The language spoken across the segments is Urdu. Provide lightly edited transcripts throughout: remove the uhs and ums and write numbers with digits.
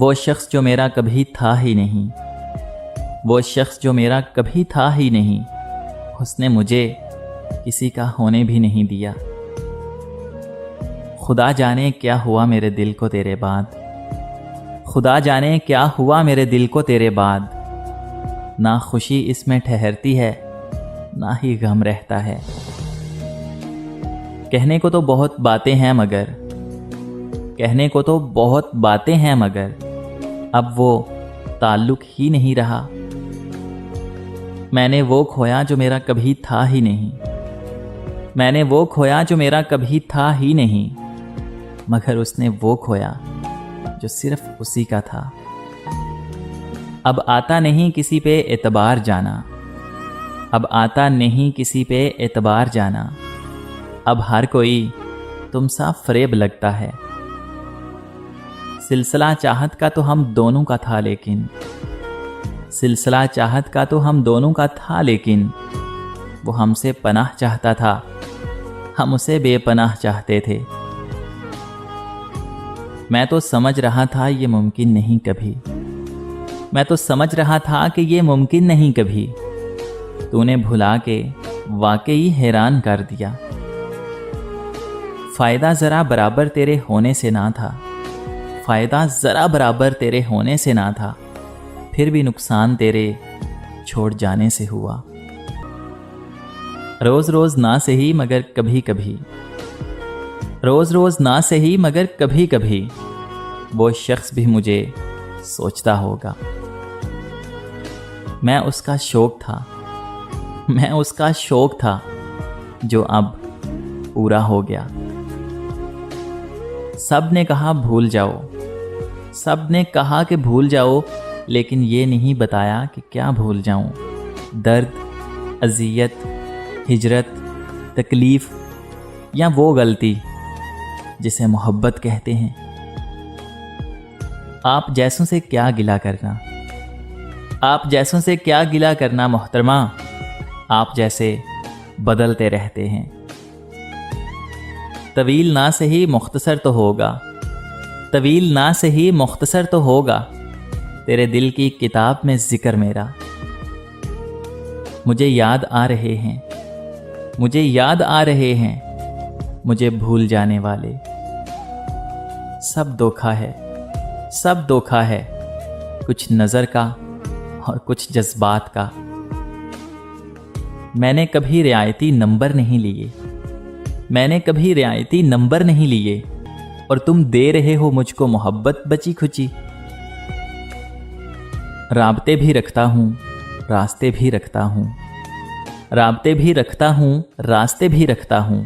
وہ شخص جو میرا کبھی تھا ہی نہیں، وہ شخص جو میرا کبھی تھا ہی نہیں، اس نے مجھے کسی کا ہونے بھی نہیں دیا۔ خدا جانے کیا ہوا میرے دل کو تیرے بعد، خدا جانے کیا ہوا میرے دل کو تیرے بعد، نہ خوشی اس میں ٹھہرتی ہے نہ ہی غم رہتا ہے۔ کہنے کو تو بہت باتیں ہیں مگر، کہنے کو تو بہت باتیں ہیں مگر اب وہ تعلق ہی نہیں رہا۔ میں نے وہ کھویا جو میرا کبھی تھا ہی نہیں، میں نے وہ کھویا جو میرا کبھی تھا ہی نہیں، مگر اس نے وہ کھویا جو صرف اسی کا تھا۔ اب آتا نہیں کسی پہ اعتبار جانا، اب آتا نہیں کسی پہ اعتبار جانا، اب ہر کوئی تم سا فریب لگتا ہے۔ سلسلہ چاہت کا تو ہم دونوں کا تھا لیکن، سلسلہ چاہت کا تو ہم دونوں کا تھا لیکن وہ ہم سے پناہ چاہتا تھا، ہم اسے بے پناہ چاہتے تھے۔ میں تو سمجھ رہا تھا یہ ممکن نہیں کبھی، میں تو سمجھ رہا تھا کہ یہ ممکن نہیں کبھی، تو نے بھلا کے واقعی حیران کر دیا۔ فائدہ ذرا برابر تیرے ہونے سے نہ تھا، فائدہ ذرا برابر تیرے ہونے سے نہ تھا، پھر بھی نقصان تیرے چھوڑ جانے سے ہوا۔ روز روز نہ سہی مگر کبھی کبھی، روز روز نہ سہی مگر کبھی کبھی وہ شخص بھی مجھے سوچتا ہوگا۔ میں اس کا شوق تھا، میں اس کا شوق تھا جو اب پورا ہو گیا۔ سب نے کہا بھول جاؤ، سب نے کہا کہ بھول جاؤ، لیکن یہ نہیں بتایا کہ کیا بھول جاؤں۔ درد، اذیت، ہجرت، تکلیف یا وہ غلطی جسے محبت کہتے ہیں۔ آپ جیسوں سے کیا گلہ کرنا، آپ جیسوں سے کیا گلہ کرنا محترمہ، آپ جیسے بدلتے رہتے ہیں۔ طویل نہ سہی مختصر تو ہوگا، طویل نہ سہی مختصر تو ہوگا تیرے دل کی کتاب میں ذکر میرا۔ مجھے یاد آ رہے ہیں، مجھے یاد آ رہے ہیں مجھے بھول جانے والے۔ سب دھوکا ہے، سب دھوکا ہے، کچھ نظر کا اور کچھ جذبات کا۔ میں نے کبھی رعایتی نمبر نہیں لیے، میں نے کبھی رعایتی نمبر نہیں لیے، اور تم دے رہے ہو مجھ کو محبت بچی کھچی۔ رابطے بھی رکھتا ہوں، راستے بھی رکھتا ہوں، رابطے بھی رکھتا ہوں، راستے بھی رکھتا ہوں،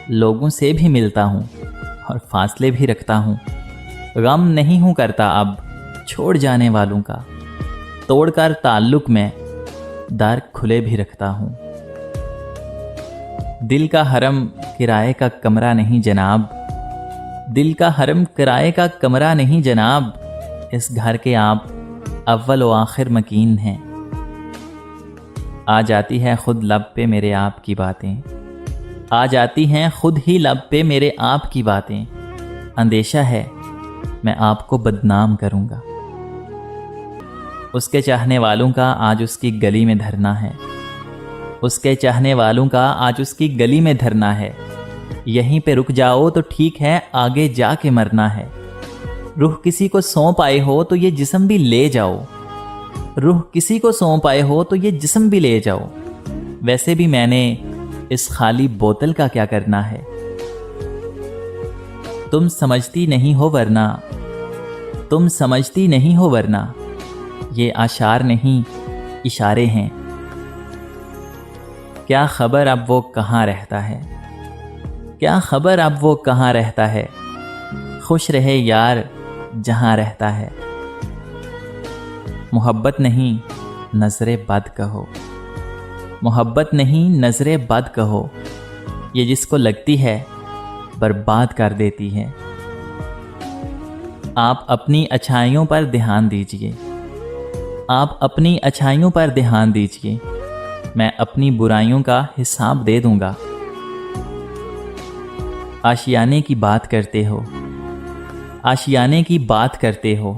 لوگوں سے بھی ملتا ہوں اور فاصلے بھی رکھتا ہوں۔ غم نہیں ہوں کرتا اب چھوڑ جانے والوں کا، توڑ کر تعلق میں در کھلے بھی رکھتا ہوں۔ دل کا حرم کرائے کا کمرہ نہیں جناب، دل کا حرم کرائے کا کمرہ نہیں جناب، اس گھر کے آپ اول و آخر مکین ہیں۔ آ جاتی ہے خود لب پہ میرے آپ کی باتیں، آ جاتی ہیں خود ہی لب پہ میرے آپ کی باتیں، اندیشہ ہے میں آپ کو بدنام کروں گا۔ اس کے چاہنے والوں کا آج اس کی گلی میں دھرنا ہے، اس کے چاہنے والوں کا آج اس کی گلی میں دھرنا ہے۔ یہیں پہ رک جاؤ تو ٹھیک ہے، آگے جا کے مرنا ہے۔ روح کسی کو سونپ آئے ہو تو یہ جسم بھی لے جاؤ، روح کسی کو سونپ آئے ہو تو یہ جسم بھی لے جاؤ۔ ویسے بھی میں نے اس خالی بوتل کا کیا کرنا ہے؟ تم سمجھتی نہیں ہو ورنہ، تم سمجھتی نہیں ہو ورنہ یہ اشعار نہیں اشارے ہیں۔ کیا خبر اب وہ کہاں رہتا ہے، کیا خبر اب وہ کہاں رہتا ہے، خوش رہے یار جہاں رہتا ہے۔ محبت نہیں نظر بد کہو، محبت نہیں نظر بد کہو، یہ جس کو لگتی ہے برباد کر دیتی ہے۔ آپ اپنی اچھائیوں پر دھیان دیجئے، آپ اپنی اچھائیوں پر دھیان دیجئے، میں اپنی برائیوں کا حساب دے دوں گا۔ آشیانے کی بات کرتے ہو، آشیانے کی بات کرتے ہو،